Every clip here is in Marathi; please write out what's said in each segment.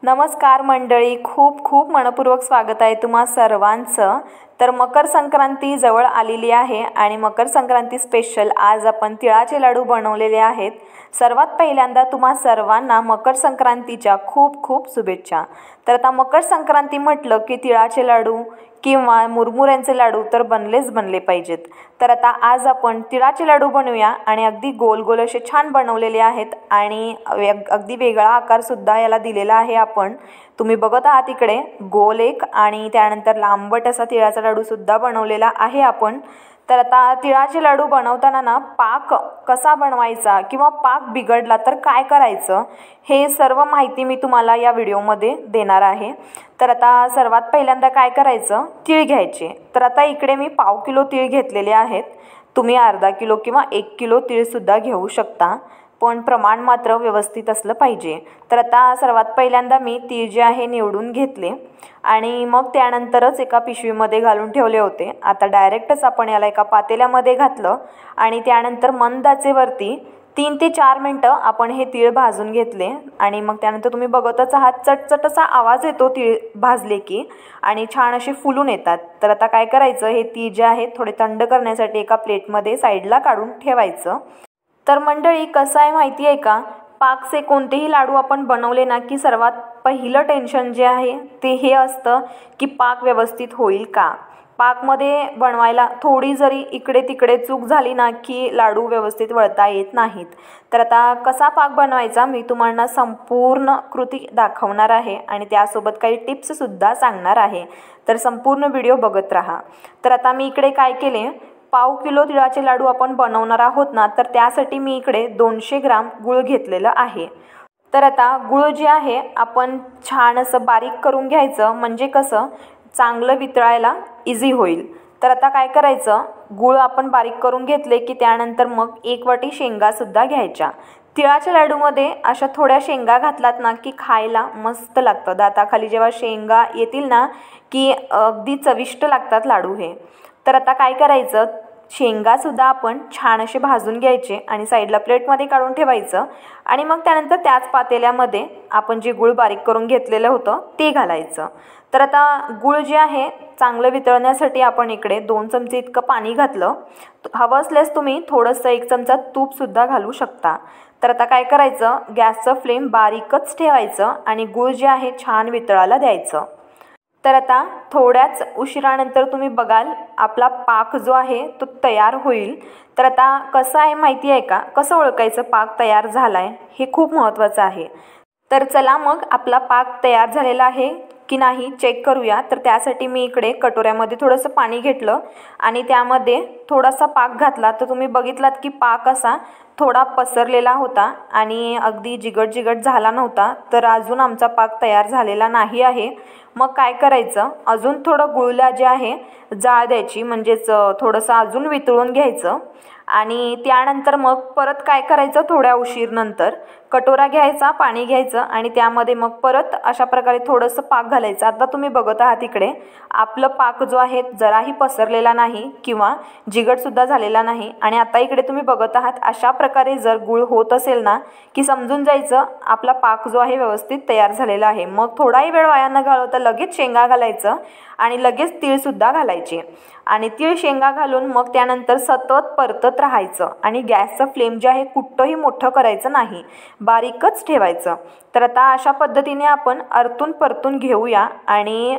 नमस्कार मंडळी, खूप खूप मनपूर्वक स्वागत आहे तुम्हा सर्वांचं। तर मकर संक्रांती जवळ आलेली आहे आणि मकर संक्रांती स्पेशल आज आपण तिळाचे लाडू बनवलेले आहेत। सर्वात पहिल्यांदा तुम्हा सर्वांना मकर संक्रांतीच्या खूप खूप शुभेच्छा। तर आता मकर संक्रांती म्हटलं की तिळाचे लाडू किंवा मुरमुऱ्यांचे लाडू तर बनले पाहिजेत। तर आता आज आपण तिळाचे लाडू बनवूया आणि अगदी गोल गोल असे छान बनवलेले आहेत आणि अगदी वेगळा आकार सुद्धा याला दिलेला आहे आपण। तुम्ही बघत आहात इकडे गोल एक आणि त्यानंतर लांबट असा तिळाचा लाडू सुद्धा बनवलेला आहे आपण। तर आता तिळाचे लाडू बनवताना ना पाक कसा बनवायचा किंवा पाक बिघडला तर काय करायचं हे सर्व माहिती मी तुम्हाला या व्हिडिओमध्ये देणार आहे। तर आता सर्वात पहिल्यांदा काय करायचं, तीळ घ्यायचे। तर आता इकडे मी पाव किलो तीळ घेतलेले आहेत। तुम्ही अर्धा किलो किंवा 1 किलो तीळ सुद्धा घेऊ शकता, पण प्रमाण मात्र व्यवस्थित असलं पाहिजे। तर आता सर्वात पहिल्यांदा मी तीळ जे आहे निवडून घेतले आणि मग त्यानंतरच एका पिशवीमध्ये घालून ठेवले होते। आता डायरेक्टच आपण याला एका पातेल्यामध्ये घातलं आणि त्यानंतर मंद आचेवरती 3 ते 4 मिनिटं आपण हे तीळ भाजून घेतले आणि मग त्यानंतर तुम्ही बघतच आहात चटचट असा आवाज येतो तीळ भाजले की आणि छान असे फुलून येतात। तर आता काय करायचं, हे तीळ जे आहे थोडे थंड करण्यासाठी एका प्लेटमध्ये साईडला काढून ठेवायचं। तर मंडळी कसं आहे माहिती आहे का, पाकचे कोणतेही लाडू आपण बनवले ना की सर्वात पहिलं टेन्शन जे आहे ते हे असतं की पाक व्यवस्थित होईल का। पाकमध्ये बनवायला थोडी जरी इकडे तिकडे चूक झाली ना की लाडू व्यवस्थित वळता येत नाहीत। तर आता कसा पाक बनवायचा मी तुम्हाला संपूर्ण कृती दाखवणार आहे आणि त्यासोबत काही टिप्ससुद्धा सांगणार आहे। तर संपूर्ण व्हिडिओ बघत राहा। तर आता मी इकडे काय केले, पाव किलो तिळाचे लाडू आपण बनवणार आहोत ना, तर त्यासाठी मी इकडे 200 ग्राम गूळ घेतलेलं आहे। तर आता गूळ जे आहे आपण छान असं बारीक करून घ्यायचं, म्हणजे कसं चांगलं वितळायला इझी होईल। तर आता काय करायचं, गूळ आपण बारीक करून घेतले की त्यानंतर मग 1 वाटी शेंगासुद्धा घ्यायच्या। तिळाच्या लाडूमध्ये अशा थोड्या शेंगा घातलात ना की खायला मस्त लागतं। दाताखाली जेव्हा शेंगा येतील ना की अगदी चविष्ट लागतात लाडू हे। तर आता काय करायचं, शेंगासुद्धा आपण छान असे भाजून घ्यायचे आणि साईडला प्लेटमध्ये काढून ठेवायचं आणि मग त्यानंतर त्याच पातेल्यामध्ये आपण जे गूळ बारीक करून घेतलेलं होतं ते घालायचं। तर आता गूळ जे आहे चांगलं वितळण्यासाठी आपण इकडे 2 चमचे इतकं पाणी घातलं। हवं असल्यास तुम्ही थोडंसं 1 चमचा तूपसुद्धा घालू शकता। तर आता काय करायचं, गॅसचं फ्लेम बारीकच ठेवायचं आणि गूळ जे आहे छान वितळायला द्यायचं। तर आता थोड्याच उशिरानंतर तुम्ही बघाल आपला पाक जो आहे तो तयार होईल। तर आता कसं आहे माहिती आहे का, कसं ओळखायचं पाक तयार झाला आहे हे खूप महत्त्वाचं आहे। तर चला मग आपला पाक तयार झालेला आहे की नाही चेक करूया। तर त्यासाठी मी इकडे कटोऱ्यामध्ये थोडंसं पाणी घेतलं आणि त्यामध्ये थोडासा पाक घातला। तर तुम्ही बघितलात की पाक असा थोडा पसरलेला होता आणि अगदी जिगट झाला नव्हता। तर अजून आमचा पाक तयार झालेला नाही आहे। मग काय करायचं, अजून थोडं गुळला जे आहे जाळ द्यायची, म्हणजेच थोडंसं अजून वितळून घ्यायचं आणि त्यानंतर मग परत काय करायचं, थोड्या उशीरनंतर कटोरा घ्यायचा, पाणी घ्यायचं आणि त्यामध्ये मग परत अशा प्रकारे थोडंसं पाक घालायचं। आता तुम्ही बघत आहात इकडे आपलं पाक जो आहे जराही पसरलेला नाही किंवा जिगटसुद्धा झालेला नाही आणि आता इकडे तुम्ही बघत आहात अशा प्रकारे जर गूळ होत असेल ना की समजून जायचं आपला पाक जो आहे व्यवस्थित तयार झालेला आहे। मग थोडाही वेळ वाया न घालवता लगेच शेंगा घालायचं आणि लगेच तीळसुद्धा घालायचे आणि तीळ शेंगा घालून मग त्यानंतर सतत परतत राहायचं आणि गॅसचं फ्लेम जे आहे कुठंही मोठं करायचं नाही, बारीकच ठेवायचं। तर आता अशा पद्धतीने आपण आरतून परतून घेऊया आणि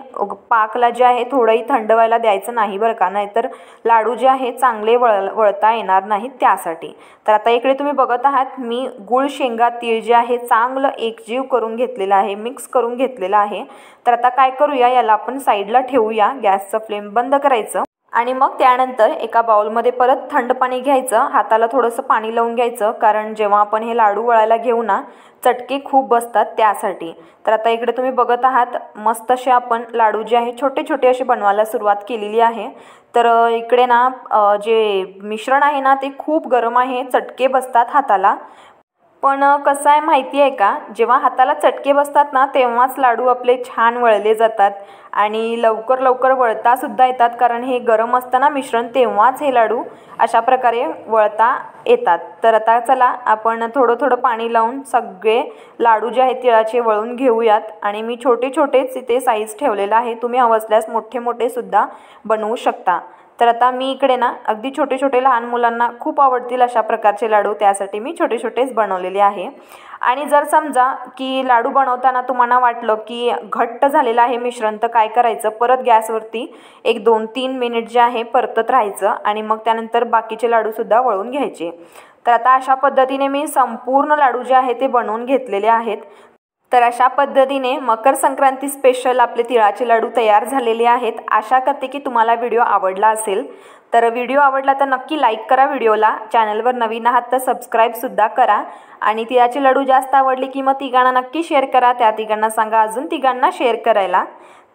पाकला जे आहे थोडंही थंड व्हायला द्यायचं नाही बरं का, नाहीतर लाडू जे आहे चांगले वळता येणार नाहीत त्यासाठी। तर आता इकडे तुम्ही बघत आहात मी गूळ शेंगा तीळ जे आहे चांगलं एकजीव करून घेतलेलं आहे, मिक्स करून घेतलेलं आहे। तर आता काय करूया, याला आपण साईडला ठेवूया, गॅसचं फ्लेम बंद करायचं आणि मग त्यानंतर एका बाउलमध्ये परत थंड पाणी घ्यायचं, हाताला थोडंसं पाणी लावून घ्यायचं, कारण जेव्हा आपण हे लाडू वळायला घेऊ ना चटके खूप बसतात त्यासाठी। तर आता इकडे तुम्ही बघत आहात मस्त असे आपण लाडू जे आहे छोटे छोटे असे बनवायला सुरुवात केलेली आहे। तर इकडे ना जे मिश्रण आहे ना ते खूप गरम आहे, चटके बसतात हाताला, पण कसं आहे माहिती आहे का, जेव्हा हाताला चटके बसतात ना तेव्हाच लाडू आपले छान वळले जातात आणि लवकर लवकर वळतासुद्धा येतात, कारण हे गरम असताना मिश्रण तेव्हाच हे लाडू अशा प्रकारे वळता येतात। तर आता चला आपण थोडं थोडं पाणी लावून सगळे लाडू जे आहेत तिळाचे वळून घेऊयात। आणि मी छोटे छोटेच इथे साईज ठेवलेला आहे, तुम्ही हवं असल्यास मोठे मोठे सुद्धा बनवू शकता। तर आता मी इकडे ना अगदी छोटे छोटे लहान मुलांना खूप आवडतील अशा प्रकारचे लाडू, त्यासाठी मी छोटे छोटेच बनवलेले आहे। आणि जर समजा की लाडू बनवताना तुम्हाला वाटलं की घट्ट झालेलं आहे मिश्रण, तर काय करायचं, परत गॅसवरती एक 2-3 मिनिट जे आहे परतत राहायचं आणि मग त्यानंतर बाकीचे लाडूसुद्धा वळून घ्यायचे। तर आता अशा पद्धतीने मी संपूर्ण लाडू जे आहे ते बनवून घेतलेले आहेत। तर अशा पद्धतीने मकर संक्रांती स्पेशल आपले तिळाचे लाडू तयार झालेले आहेत। आशा करते की तुम्हाला व्हिडिओ आवडला असेल। तर व्हिडिओ आवडला तर नक्की लाईक करा व्हिडिओला, चॅनलवर नवीन आहात तर सबस्क्राईबसुद्धा करा। आणि तिळाचे लाडू जास्त आवडले की मग तिघांना नक्की शेअर करा, त्या तिघांना सांगा अजून तिघांना शेअर करायला।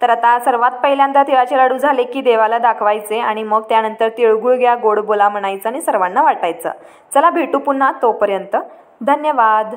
तर आता सर्वात पहिल्यांदा तिळाचे लाडू झाले की देवाला दाखवायचे आणि मग त्यानंतर तिळगुळ घ्या, गोड बोला म्हणायचं आणि सर्वांना वाटायचं। चला भेटू पुन्हा, तोपर्यंत धन्यवाद।